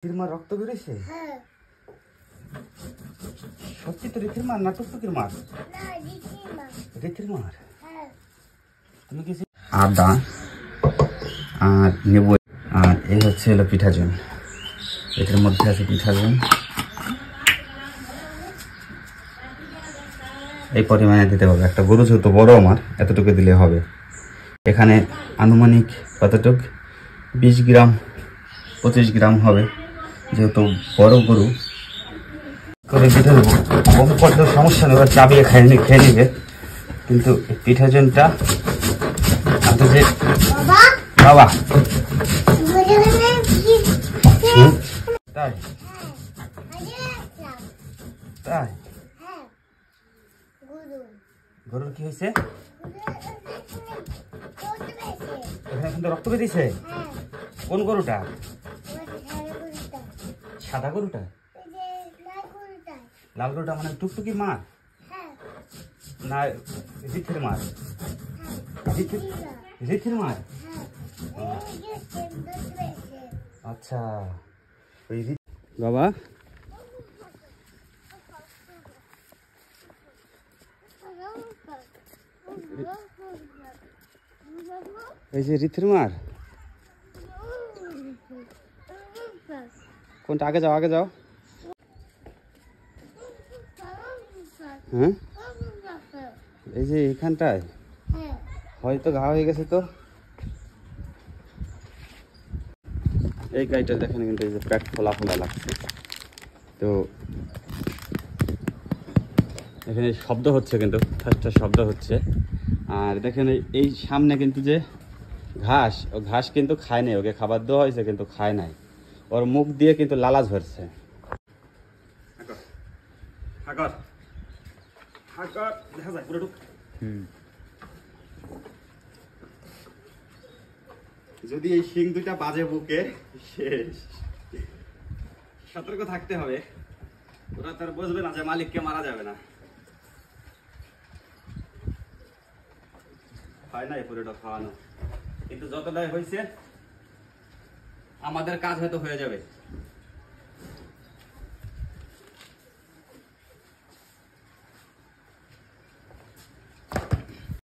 রিথির মার রক্ত বেরোইছে? হ্যাঁ। সত্যি তো রিথির মার না টুকটুকির মার? না, রিথির মার। রিথির মার? হ্যাঁ। তুমি কি আদা আর নেবু আর এই হচ্ছে হলো পিঠাজন। এটার মধ্যে আছে পিঠাজন, এই পরিমাণে দিতে হবে। একটা গরু যেহেতু বড় আমার, এতটুকু দিলে হবে। এখানে আনুমানিক কতটুক 20 গ্রাম 25 গ্রাম হবে, যেহেতু বড় গরু। করে পিঠে দেবো, কম করলেও সমস্যা নেই, এবার চাবিয়ে খেয়ে নিবে। কিন্তু পিঠাজনটা যে বাবা তাই তাই গরুর কি হয়েছে? এখানে কিন্তু রক্ত বেরিয়েছে। কোন গরুটা? সাদা গরুটা? লাল গরুটা মানে টুকটুকি মার না রিথির মার? রিথির মার। আচ্ছা ওই বাবা এই যে রিথির মার। কোনটা? আগে যাও, আগে যাও। হ্যাঁ, এই যে এখানটায় হয়তো ঘা হয়ে গেছে। তো এই গাড়িটা দেখেন কিন্তু এই যে পেট ফোলা ফোলা লাগছে। তো এখানে শব্দ হচ্ছে, কিন্তু ফার্স্টটা শব্দ হচ্ছে। আর দেখেন এই সামনে কিন্তু যে ঘাস, ও ঘাস কিন্তু খায় নাই, ওকে খাবার দেওয়া হয়েছে কিন্তু খায় নাই। ওর মুখ দিয়ে কিন্তু লালা ঝরছে। যদি এই শিং দুইটা বাজে বুকে, শেষ। সতর্ক থাকতে হবে, ওরা তার বুঝবে না যে মালিককে মারা যাবে না। হয় নাই পুরোটা খাওয়ানো, কিন্তু যতটাই হয়েছে আমাদের কাজ হয়তো হয়ে যাবে।